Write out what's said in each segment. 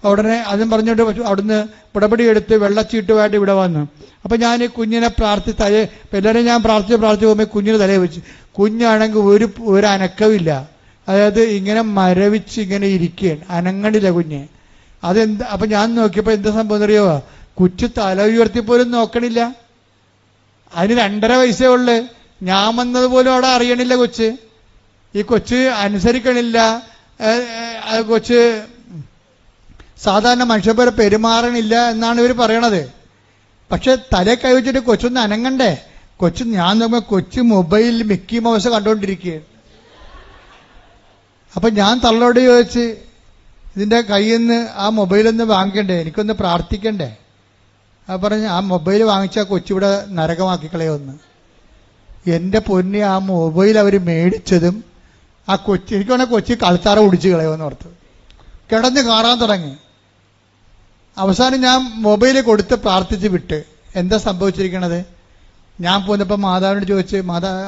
ഉടനെ അതും പറഞ്ഞിട്ട് അവിടുന്ന് പുടപടി എടുത്ത് വെള്ളച്ചീട്ടുമായിട്ട് ഇവിടെ വന്നു. അപ്പം ഞാൻ ഈ കുഞ്ഞിനെ തലേ എല്ലാവരും ഞാൻ പ്രാർത്ഥിച്ച് പോകുമ്പോൾ കുഞ്ഞിന് തലയെ വെച്ച്. കുഞ്ഞാണെങ്കിൽ ഒരു അനക്കവില്ല, അതായത് ഇങ്ങനെ മരവിച്ച് ഇങ്ങനെ ഇരിക്കുകയാണ്, അനങ്ങണില്ല കുഞ്ഞ്. അതെന്താ? അപ്പം ഞാൻ നോക്കിയപ്പോൾ എന്താ സംഭവം അറിയോ? കൊച്ചു തല ഉയർത്തിപ്പോലും നോക്കണില്ല. അതിന് 2.5 വയസ്സേ ഉള്ളു. ഞാൻ വന്നതുപോലും അവിടെ അറിയണില്ല കൊച്ച്. ഈ കൊച്ച് അനുസരിക്കണില്ല. കൊച്ച് സാധാരണ മനുഷ്യരെ പെരുമാറണില്ല എന്നാണ് ഇവർ പറയണത്. പക്ഷെ തലേ കൈവച്ചിട്ട് കൊച്ചൊന്ന് അനങ്ങണ്ടേ? ഞാൻ നോക്കുമ്പോൾ കൊച്ചു മൊബൈലിൽ മിക്കി മൗസ് കണ്ടുകൊണ്ടിരിക്കുകയാണ്. അപ്പൊ ഞാൻ തള്ളോട് ചോദിച്ച്, ഇതിന്റെ കയ്യിൽ നിന്ന് ആ മൊബൈലൊന്ന് വാങ്ങിക്കണ്ടേ, എനിക്കൊന്ന് പ്രാർത്ഥിക്കണ്ടേ? പറഞ്ഞ് ആ മൊബൈൽ വാങ്ങിച്ചാൽ കൊച്ചിവിടെ നരകമാക്കി കളയൊന്ന്. എന്റെ പൊന്നി, ആ മൊബൈൽ അവർ മേടിച്ചതും ആ കൊച്ചി എനിക്ക് വേണേൽ കൊച്ചി കളിത്താറ കുടിച്ച് കളയുമെന്ന് ഓർത്ത് കിടന്ന് കാറാൻ തുടങ്ങി. അവസാനം ഞാൻ മൊബൈൽ കൊടുത്ത് പ്രാർത്ഥിച്ച് വിട്ട്. എന്താ സംഭവിച്ചിരിക്കണത്? ഞാൻ പോന്നപ്പോൾ മാതാവിനോട് ചോദിച്ച്,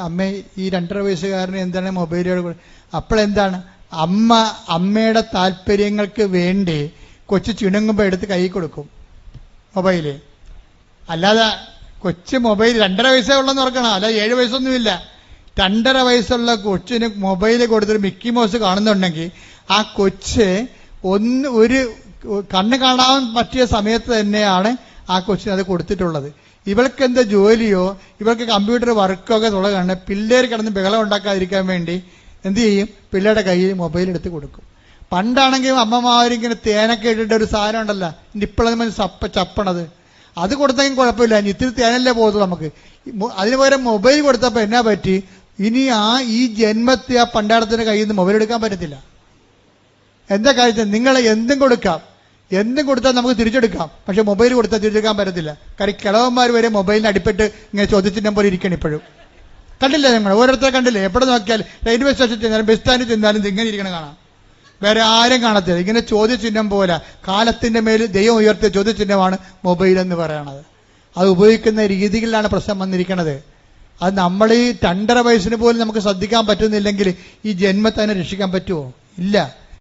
അമ്മേ ഈ 2.5 വയസ്സുകാരന് എന്താണ് മൊബൈലുകൾ? അപ്പോഴെന്താണ്, അമ്മയുടെ താല്പര്യങ്ങൾക്ക് വേണ്ടി കൊച്ചു ചിണുങ്ങുമ്പോൾ എടുത്ത് കൈ കൊടുക്കും മൊബൈല്. അല്ലാതെ കൊച്ചു മൊബൈൽ 2.5 വയസ്സേ ഉള്ളെന്ന് ഓർക്കണം, അല്ല 7 വയസ്സൊന്നുമില്ല. 2.5 വയസ്സുള്ള കൊച്ചിന് മൊബൈൽ കൊടുത്തിട്ട് മിക്കി മൗസ് കാണുന്നുണ്ടെങ്കിൽ ആ കൊച്ച് ഒരു കണ്ണ് കാണാൻ പറ്റിയ സമയത്ത് തന്നെയാണ് ആ കൊച്ചിന് അത് കൊടുത്തിട്ടുള്ളത്. ഇവൾക്ക് എന്താ ജോലിയോ ഇവൾക്ക് കമ്പ്യൂട്ടർ വർക്കൊക്കെ തുടങ്ങാണ്. പിള്ളേർ കിടന്ന് ബഹളം ഉണ്ടാക്കാതിരിക്കാൻ വേണ്ടി എന്ത് ചെയ്യും? പിള്ളേരുടെ കയ്യിൽ മൊബൈൽ എടുത്ത് കൊടുക്കും. പണ്ടാണെങ്കിൽ അമ്മമാരിങ്ങനെ തേനൊക്കെ ഇട്ടിട്ട് ഒരു സാധനം ഉണ്ടല്ലോ, ഇപ്പോഴാണ് ചപ്പണത്, അത് കൊടുത്തെങ്കിൽ കുഴപ്പമില്ല, ഇത്തിരി തേനല്ലേ പോകുന്നത് നമുക്ക്. അതിന് പകരം മൊബൈൽ കൊടുത്തപ്പോൾ എന്നാ പറ്റി? ഇനി ഈ ജന്മത്തെ ആ പണ്ടാടത്തിന്റെ കയ്യിൽ നിന്ന് മൊബൈൽ എടുക്കാൻ പറ്റത്തില്ല. എന്താ കാര്യത്തിൽ നിങ്ങൾ എന്തും കൊടുക്കാം, എന്തും കൊടുത്താൽ നമുക്ക് തിരിച്ചെടുക്കാം, പക്ഷെ മൊബൈൽ കൊടുത്താൽ തിരിച്ചെടുക്കാൻ പറ്റത്തില്ല. കാര്യം കിളവന്മാർ വരെ മൊബൈലിന് അടിപ്പെട്ട് ഇങ്ങനെ ചോദ്യചിഹ്നം പോലെ ഇരിക്കണം ഇപ്പോഴും. കണ്ടില്ലേ നിങ്ങൾ? ഓരോരുത്തരെ കണ്ടില്ലേ? എവിടെ നോക്കിയാൽ റെയിൽവേ സ്റ്റേഷനിൽ ചെന്നാലും ബസ് സ്റ്റാൻഡിൽ ചെന്നാലും ഇങ്ങനെ ഇരിക്കണം കാണാം. വേറെ ആരും കാണത്തില്ല. ഇങ്ങനെ ചോദ്യചിഹ്നം പോലെ കാലത്തിന്റെ മേൽ ദൈവം ഉയർത്തിയ ചോദ്യചിഹ്നമാണ് മൊബൈൽ എന്ന് പറയണത്. അത് ഉപയോഗിക്കുന്ന രീതികളിലാണ് പ്രശ്നം വന്നിരിക്കുന്നത്. അത് നമ്മൾ ഈ 2.5 വയസ്സിന് പോലും നമുക്ക് ശ്രദ്ധിക്കാൻ പറ്റുന്നില്ലെങ്കിൽ ഈ ജന്മത്തെ രക്ഷിക്കാൻ പറ്റുമോ? ഇല്ല.